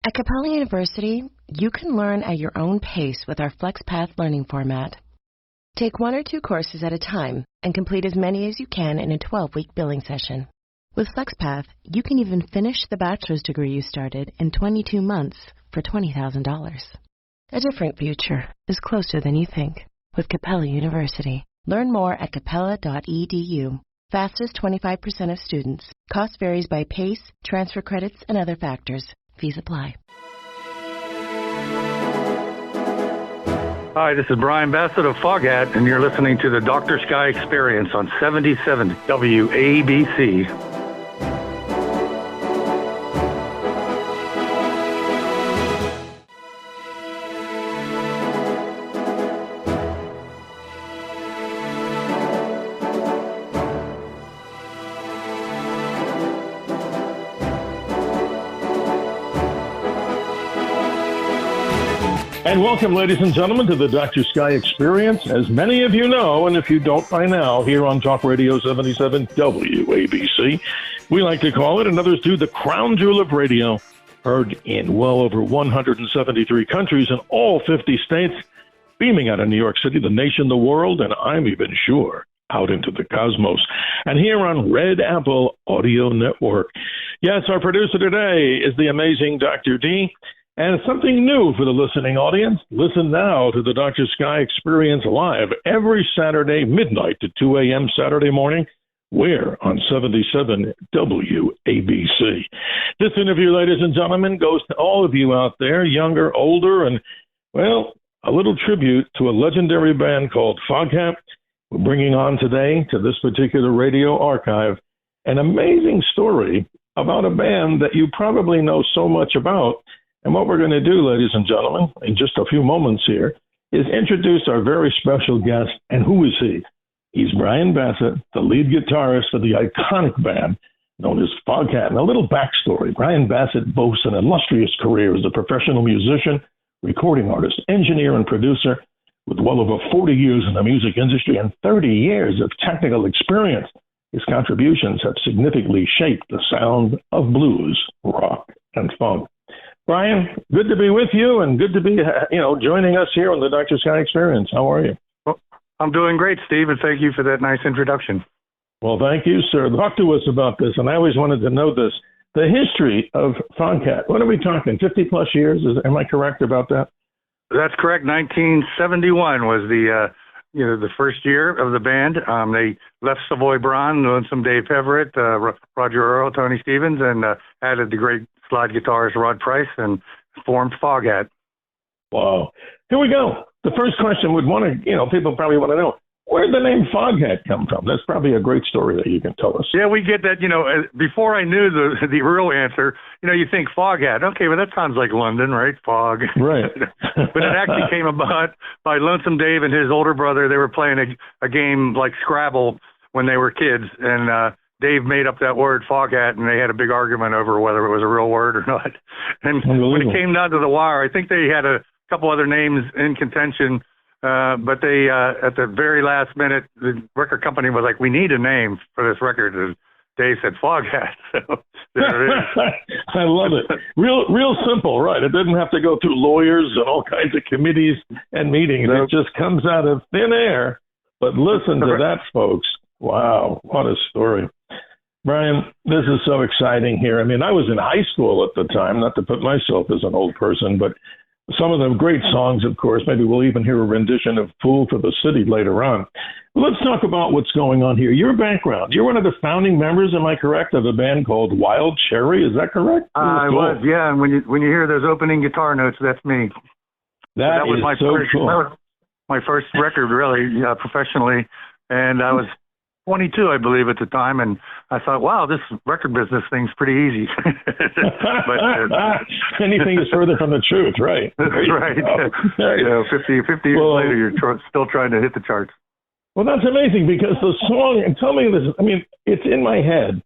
At Capella University, you can learn at your own pace with our FlexPath learning format. Take 1 or 2 courses at a time and complete as many as you can in a 12-week billing session. With FlexPath, you can even finish the bachelor's degree you started in 22 months for $20,000. A different future is closer than you think with Capella University. Learn more at capella.edu. Fastest 25% of students. Cost varies by pace, transfer credits, and other factors. Fees apply. Hi, this is Bryan Bassett of FOGHAT, and you're listening to the Dr. Sky Experience on 77 WABC. And welcome, ladies and gentlemen, to the Dr. Sky Experience. As many of you know, and if you don't by now, here on Talk Radio 77 WABC, we like to call it, and others do, the crown jewel of radio, heard in well over 173 countries in all 50 states, beaming out of New York City, the nation, the world, and I'm even sure out into the cosmos. And here on Red Apple Audio Network. Yes, our producer today is the amazing Dr. D. And something new for the listening audience. Listen now to the Dr. Sky Experience live every Saturday, midnight to 2 a.m. Saturday morning. We're on 77 WABC. This interview, ladies and gentlemen, goes to all of you out there, younger, older, and, well, a little tribute to a legendary band called FOGHAT. We're bringing on today to this particular radio archive an amazing story about a band that you probably know so much about. And what we're going to do, ladies and gentlemen, in just a few moments here, is introduce our very special guest. And who is he? He's Bryan Bassett, the lead guitarist of the iconic band known as FOGHAT. And a little backstory. Bryan Bassett boasts an illustrious career as a professional musician, recording artist, engineer, and producer with well over 40 years in the music industry and 30 years of technical experience. His contributions have significantly shaped the sound of blues, rock, and funk. Bryan, good to be with you and good to be, joining us here on the Dr. Sky Experience. How are you? Well, I'm doing great, Steve, and thank you for that nice introduction. Well, thank you, sir. Talk to us about this, and I always wanted to know this. The history of FOGHAT, what are we talking, 50-plus years? Am I correct about that? That's correct. 1971 was the first year of the band. They left Savoy Braun, Lonesome Dave Everett, Roger Earl, Tony Stevens, and added the great slide guitarist Rod Price and formed FOGHAT. Wow. Here we go. The first question would want to, people probably want to know, where did the name FOGHAT come from? That's probably a great story that you can tell us. Yeah, we get that, before I knew the real answer, you think FOGHAT. Okay, well, that sounds like London, right? Fog. Right. But it actually came about by Lonesome Dave and his older brother. They were playing a game like Scrabble when they were kids, and Dave made up that word FOGHAT, and they had a big argument over whether it was a real word or not. And when it came down to the wire, I think they had a couple other names in contention, but they, at the very last minute, the record company was like, we need a name for this record. And Dave said FOGHAT. So there it is. I love it. Real simple, right? It didn't have to go through lawyers and all kinds of committees and meetings. Nope. It just comes out of thin air. But listen to that, folks. Wow, what a story. Bryan, this is so exciting here. I mean, I was in high school at the time, not to put myself as an old person, but some of the great songs, of course. Maybe we'll even hear a rendition of Fool for the City later on. Let's talk about what's going on here. Your background. You're one of the founding members, am I correct, of a band called Wild Cherry. Is that correct? I was, yeah. And when you hear those opening guitar notes, that's me. That was my first, cool. That was my first record, really, professionally. And I was 22, I believe, at the time, and I thought, wow, this record business thing's pretty easy. But anything is further from the truth, right? Right. 50 years later, you're still trying to hit the charts. Well, that's amazing, because the song, and tell me this, I mean, it's in my head.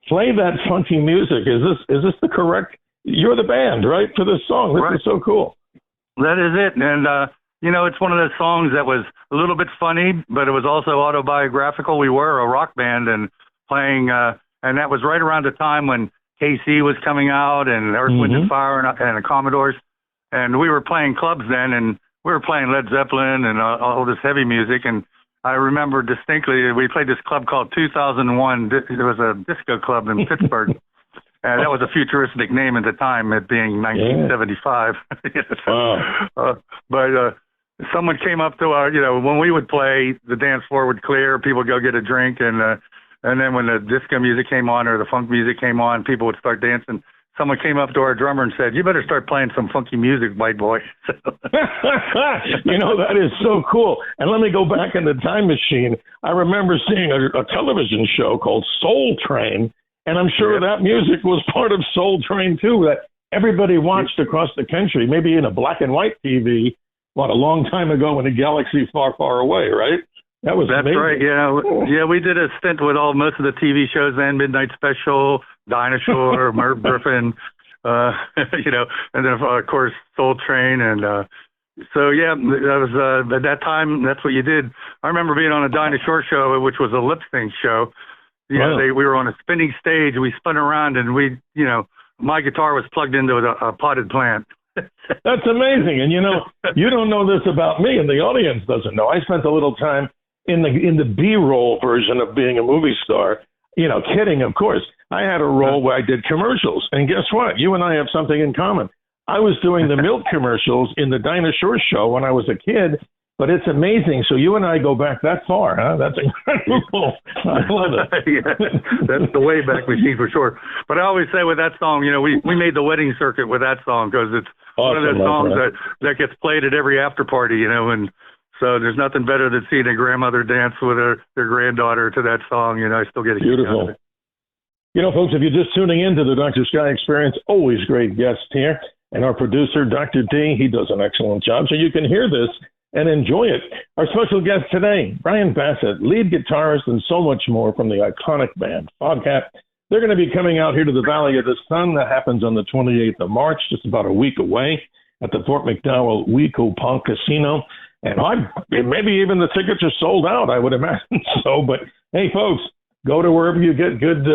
Play that funky music. Is this the correct, you're the band, right, for this song? This is so cool. That is it, and it's one of those songs that was a little bit funny, but it was also autobiographical. We were a rock band and playing, and that was right around the time when KC was coming out, and Earth, Wind and Fire, and the Commodores. And we were playing clubs then, and we were playing Led Zeppelin and all this heavy music. And I remember distinctly, we played this club called 2001. It was a disco club in Pittsburgh. And that was a futuristic name at the time, it being 1975. But someone came up to our, when we would play, the dance floor would clear, people would go get a drink, and then when the disco music came on or the funk music came on, people would start dancing. Someone came up to our drummer and said, "You better start playing some funky music, white boy." That is so cool. And let me go back in the time machine. I remember seeing a television show called Soul Train, and I'm sure that music was part of Soul Train too, that everybody watched across the country, maybe in a black and white TV, a long time ago in a galaxy far, far away, right? That's amazing. Right. Yeah, we did a stint with most of the TV shows then, Midnight Special, Dinosaur, Merv Griffin, and then of course Soul Train, and so that was at that time. That's what you did. I remember being on a Dinosaur show, which was a lip sync show. Yeah, we were on a spinning stage. We spun around, and my guitar was plugged into a potted plant. That's amazing. And you don't know this about me, and the audience doesn't know. I spent a little time in the B-roll version of being a movie star. Kidding, of course. I had a role where I did commercials, and guess what? You and I have something in common. I was doing the milk commercials in the Dinosaur show when I was a kid, but it's amazing. So you and I go back that far, huh? That's incredible. I love it. That's the way back machine for sure. But I always say with that song, we made the wedding circuit with that song because it's one of those songs that gets played at every after party, and so there's nothing better than seeing a grandmother dance with their granddaughter to that song. I still get a kick out of it. Folks, if you're just tuning in to the Dr. Sky Experience, always great guests here. And our producer, Dr. D, he does an excellent job. So you can hear this and enjoy it. Our special guest today, Bryan Bassett, lead guitarist and so much more from the iconic band FOGHAT. They're going to be coming out here to the Valley of the Sun. That happens on the 28th of March, just about a week away, at the Fort McDowell Weco Punk Casino. And maybe even the tickets are sold out, I would imagine so. But, hey, folks, go to wherever you get good,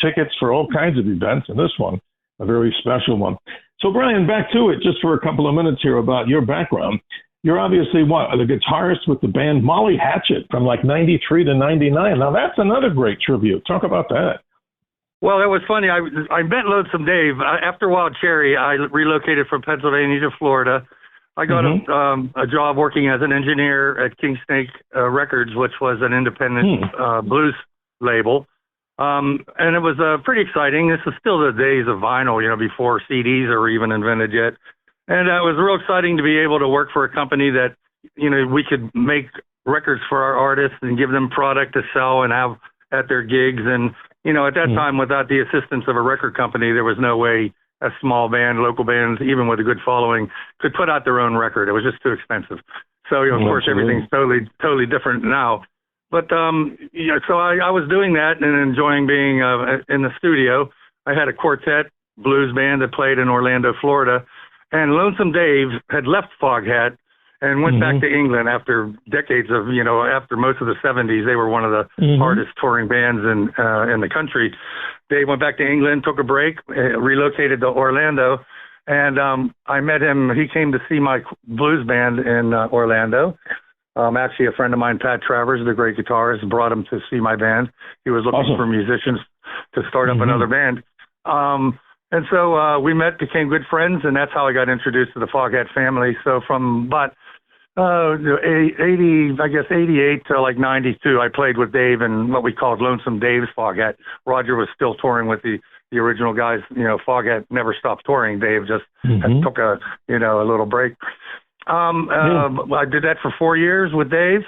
tickets for all kinds of events, and this one, a very special one. So, Bryan, back to it just for a couple of minutes here about your background. You're obviously, the guitarist with the band Molly Hatchet from like 93 to 99. Now, that's another great tribute. Talk about that. Well, it was funny. I met Lonesome Dave. After Wild Cherry, I relocated from Pennsylvania to Florida. I got a job working as an engineer at King Snake Records, which was an independent blues label. And it was pretty exciting. This is still the days of vinyl, before CDs are even invented yet. And it was real exciting to be able to work for a company that, we could make records for our artists and give them product to sell and have at their gigs. And, at that time, without the assistance of a record company, there was no way a small band, local bands, even with a good following, could put out their own record. It was just too expensive. So, of course, everything's totally different now. But, so I was doing that and enjoying being in the studio. I had a quartet blues band that played in Orlando, Florida. And Lonesome Dave had left FOGHAT and went back to England after decades of, after most of the 70s. They were one of the hardest touring bands in the country. They went back to England, took a break, relocated to Orlando, and I met him. He came to see my blues band in Orlando. Actually, a friend of mine, Pat Travers, the great guitarist, brought him to see my band. He was looking for musicians to start up another band. And so we met, became good friends, and that's how I got introduced to the FOGHAT family. So from about 88 to like 92, I played with Dave in what we called Lonesome Dave's FOGHAT. Roger was still touring with the original guys. FOGHAT never stopped touring. Dave just took a little break. I did that for 4 years with Dave.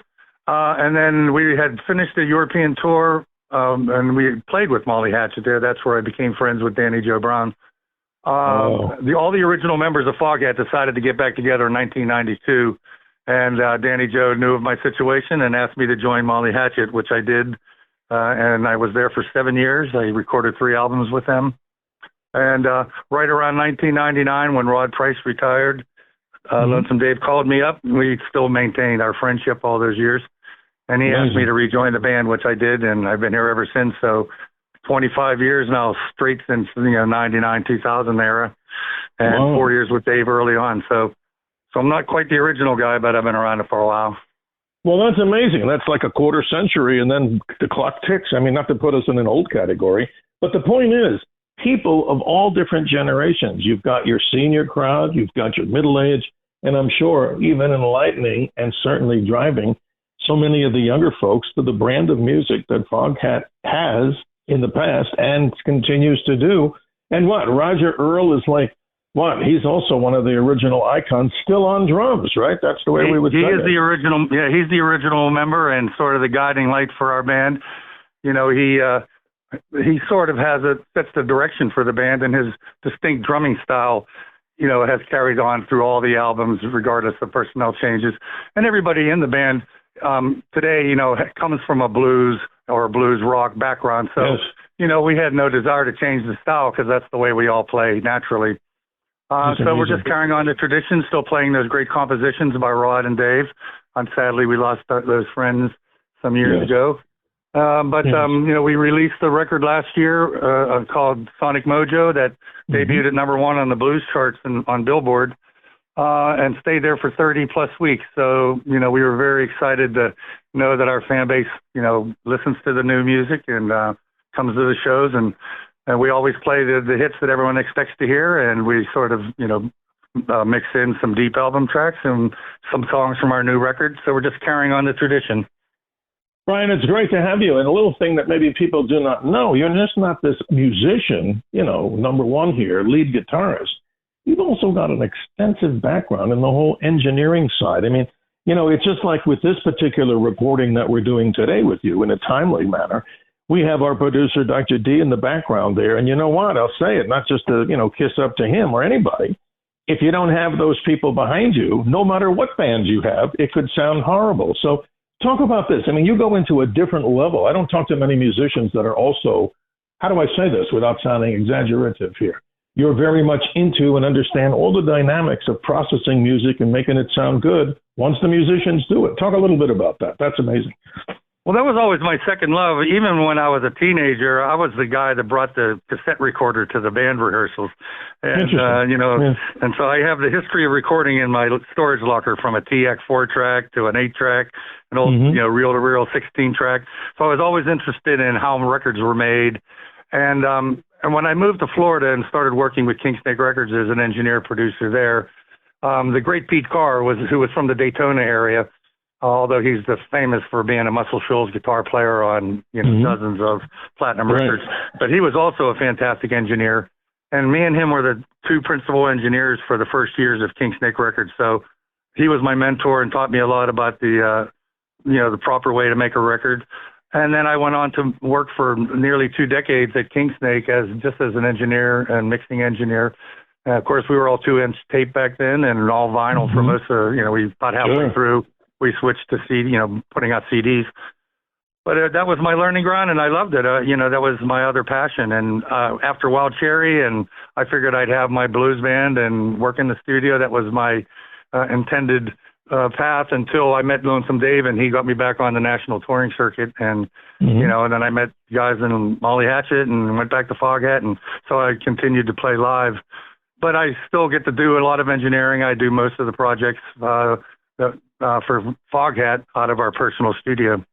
And then we had finished the European tour, and we played with Molly Hatchet there. That's where I became friends with Danny Joe Brown. All the original members of FOGHAT decided to get back together in 1992. And Danny Joe knew of my situation and asked me to join Molly Hatchet, which I did. And I was there for 7 years. I recorded 3 albums with them. And right around 1999, when Rod Price retired, Lonesome Dave called me up. We still maintained our friendship all those years. And he asked me to rejoin the band, which I did, and I've been here ever since. So 25 years now, straight since 99, 2000 era, and 4 years with Dave early on. So I'm not quite the original guy, but I've been around it for a while. Well, that's amazing. That's like a quarter century, and then the clock ticks. I mean, not to put us in an old category, but the point is, people of all different generations. You've got your senior crowd, you've got your middle age, and I'm sure even enlightening and certainly driving so many of the younger folks to the brand of music that FOGHAT has in the past and continues to do. And Roger Earl is like, he's also one of the original icons, still on drums, right? That's the way we would say it. He is the original. Yeah, he's the original member and sort of the guiding light for our band. He sort of sets the direction for the band, and his distinct drumming style, has carried on through all the albums, regardless of personnel changes. And everybody in the band today, comes from a blues or a blues rock background. So, yes. We had no desire to change the style because that's the way we all play naturally. So we're just carrying on the tradition, still playing those great compositions by Rod and Dave. Sadly, we lost those friends some years ago. But we released the record last year called Sonic Mojo that debuted at #1 on the blues charts and on Billboard and stayed there for 30 plus weeks. So, we were very excited to know that our fan base, listens to the new music and comes to the shows. And we always play the hits that everyone expects to hear. And we sort of, mix in some deep album tracks and some songs from our new record. So we're just carrying on the tradition. Bryan, it's great to have you. And a little thing that maybe people do not know, you're just not this musician, #1 here, lead guitarist. You've also got an extensive background in the whole engineering side. I mean, it's just like with this particular recording that we're doing today with you in a timely manner. We have our producer, Dr. D, in the background there. And you know what? I'll say it, not just to, kiss up to him or anybody. If you don't have those people behind you, no matter what band you have, it could sound horrible. So talk about this. I mean, you go into a different level. I don't talk to many musicians that are also, how do I say this without sounding exaggerative here? You're very much into and understand all the dynamics of processing music and making it sound good once the musicians do it. Talk a little bit about that. That's amazing. Well, that was always my second love. Even when I was a teenager, I was the guy that brought the cassette recorder to the band rehearsals. And, and so I have the history of recording in my storage locker from a TX 4-track to an 8-track, an old, reel-to-reel 16-track. So I was always interested in how records were made. And when I moved to Florida and started working with King Snake Records as an engineer producer there, the great Pete Carr, who was from the Daytona area, although he's famous for being a Muscle Shoals guitar player on dozens of platinum records. But he was also a fantastic engineer. And me and him were the two principal engineers for the first years of King Snake Records. So he was my mentor and taught me a lot about the proper way to make a record. And then I went on to work for nearly 2 decades at King Snake as an engineer and mixing engineer. And of course, we were all 2-inch tape back then and all vinyl for most of, we about halfway through. We switched to CD, putting out CDs. But that was my learning ground, and I loved it. That was my other passion. And after Wild Cherry, and I figured I'd have my blues band and work in the studio. That was my intended path until I met Lonesome Dave, and he got me back on the national touring circuit. And, and then I met guys in Molly Hatchet and went back to FOGHAT. And so I continued to play live. But I still get to do a lot of engineering. I do most of the projects for FOGHAT out of our personal studio.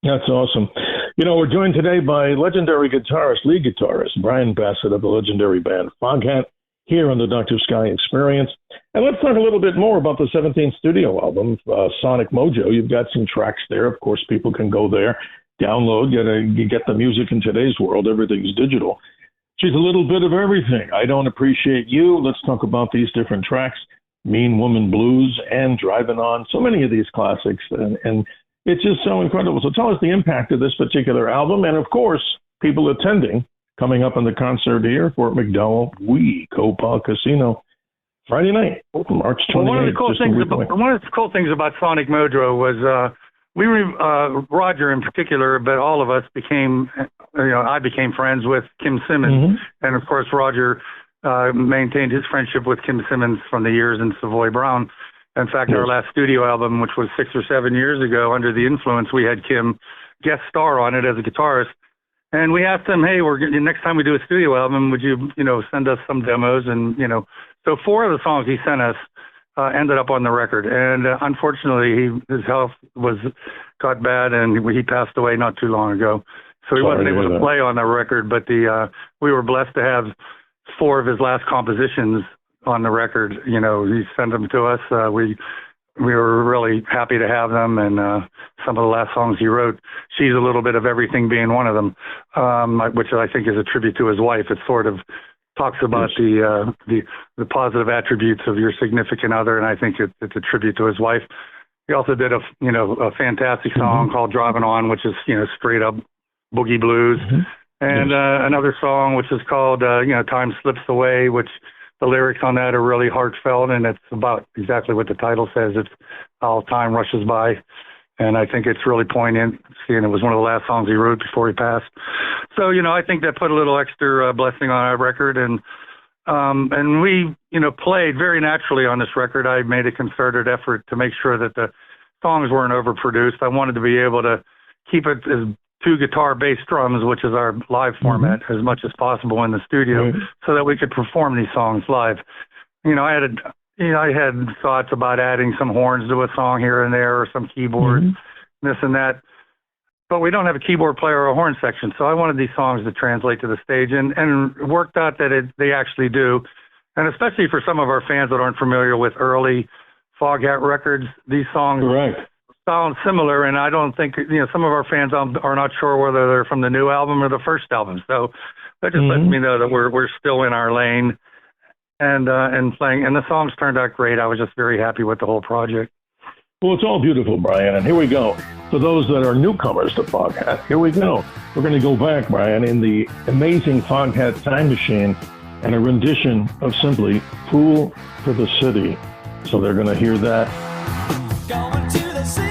That's awesome. We're joined today by legendary lead guitarist, Bryan Bassett of the legendary band FOGHAT, here on the Dr. Sky Experience. And let's talk a little bit more about the 17th studio album, Sonic Mojo. You've got some tracks there. Of course, people can go there, download, you get the music in today's world. Everything's digital. She's a little bit of everything. I Don't Appreciate You. Let's talk about these different tracks. Mean Woman Blues and Driving On. So many of these classics. And it's just so incredible. So tell us the impact of this particular album. And, of course, people attending, coming up on the concert here, Fort McDowell, Copa Casino, Friday night, March 28th. Well, one of the cool things about Sonic Mojo was Roger in particular, but all of us I became friends with Kim Simmons. And, of course, Roger maintained his friendship with Kim Simmons from the years in Savoy Brown. In fact, our last studio album, which was 6 or 7 years ago, Under the Influence, we had Kim guest star on it as a guitarist. And we asked them, hey, next time we do a studio album, would you, send us some demos? And, so 4 of the songs he sent us ended up on the record. And unfortunately, his health got bad, and he passed away not too long ago. So he wasn't able to play on the record, but we were blessed to have 4 of his last compositions on the record. He sent them to us. We were really happy to have them, and some of the last songs he wrote, She's a Little Bit of Everything being one of them, which I think is a tribute to his wife. It sort of talks about the positive attributes of your significant other, and I think it's a tribute to his wife. He also did a fantastic song called Driving On, which is, straight up boogie blues, and another song which is called, Time Slips Away, which the lyrics on that are really heartfelt, and it's about exactly what the title says. It's how time rushes by, and I think it's really poignant, seeing it was one of the last songs he wrote before he passed. So, I think that put a little extra blessing on our record, and we, played very naturally on this record. I made a concerted effort to make sure that the songs weren't overproduced. I wanted to be able to keep it as 2 guitar, bass, drums, which is our live format, as much as possible in the studio, so that we could perform these songs live. I had thoughts about adding some horns to a song here and there, or some keyboards, this and that. But we don't have a keyboard player or a horn section, so I wanted these songs to translate to the stage, and it worked out that they actually do. And especially for some of our fans that aren't familiar with early FOGHAT records, these songs sound similar, and I don't think, some of our fans are not sure whether they're from the new album or the first album. So that just lets me know that we're still in our lane and playing. And the songs turned out great. I was just very happy with the whole project. Well, it's all beautiful, Bryan, and here we go. For those that are newcomers to FOGHAT, here we go. We're going to go back, Bryan, in the amazing FOGHAT time machine and a rendition of simply Fool for the City. So they're going to hear that. Going to the city.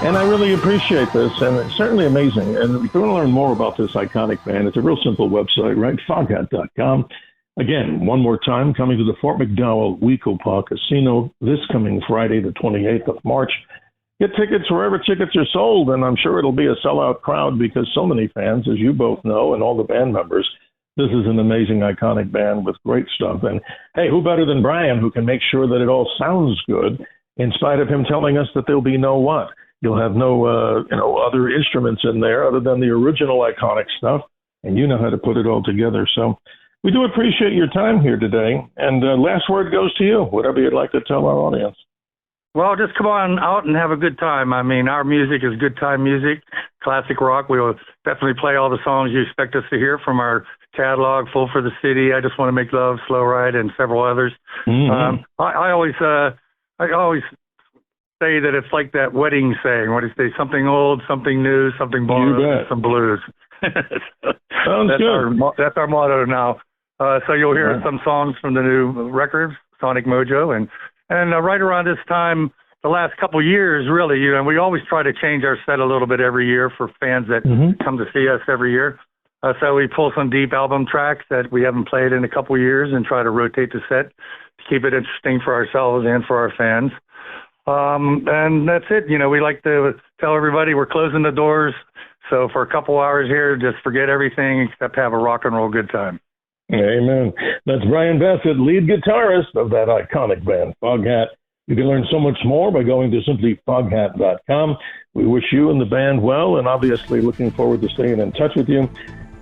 And I really appreciate this, and it's certainly amazing. And if you want to learn more about this iconic band, it's a real simple website, right? FOGHAT.com. Again, one more time, coming to the Fort McDowell Wecopa Casino this coming Friday, the 28th of March. Get tickets wherever tickets are sold, and I'm sure it'll be a sellout crowd because so many fans, as you both know, and all the band members, this is an amazing, iconic band with great stuff. And, hey, who better than Bryan, who can make sure that it all sounds good, in spite of him telling us that there'll be no what? You'll have no, other instruments in there other than the original iconic stuff, and you know how to put it all together. So we do appreciate your time here today. And last word goes to you, whatever you'd like to tell our audience. Well, just come on out and have a good time. I mean, our music is good time music, classic rock. We will definitely play all the songs you expect us to hear from our catalog, Full for the City, I Just Want to Make Love, Slow Ride, and several others. Mm-hmm. I always say that it's like that wedding saying, what do you say, something old, something new, something borrowed, some blues. Sounds good. That's our motto now. So you'll hear some songs from the new record, Sonic Mojo, and right around this time, the last couple of years, really, we always try to change our set a little bit every year for fans that come to see us every year. So we pull some deep album tracks that we haven't played in a couple of years and try to rotate the set to keep it interesting for ourselves and for our fans. And that's it. We like to tell everybody we're closing the doors. So for a couple hours here, just forget everything except have a rock and roll good time. Amen. That's Bryan Bassett, lead guitarist of that iconic band, FOGHAT. You can learn so much more by going to simply FOGHAT.com. We wish you and the band well, and obviously looking forward to staying in touch with you.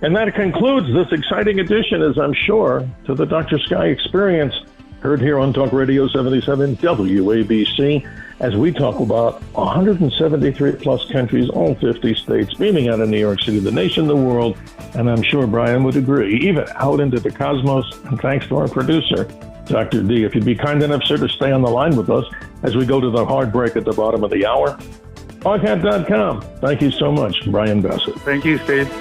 And that concludes this exciting edition, as I'm sure, to the Dr. Sky Experience, heard here on Talk Radio 77 WABC, as we talk about 173 plus countries, all 50 states, beaming out of New York City, the nation, the world, and I'm sure Bryan would agree, even out into the cosmos. And thanks to our producer, Dr. D. If you'd be kind enough, sir, to stay on the line with us as we go to the hard break at the bottom of the hour. FOGHAT.com. Thank you so much, Bryan Bassett. Thank you, Steve.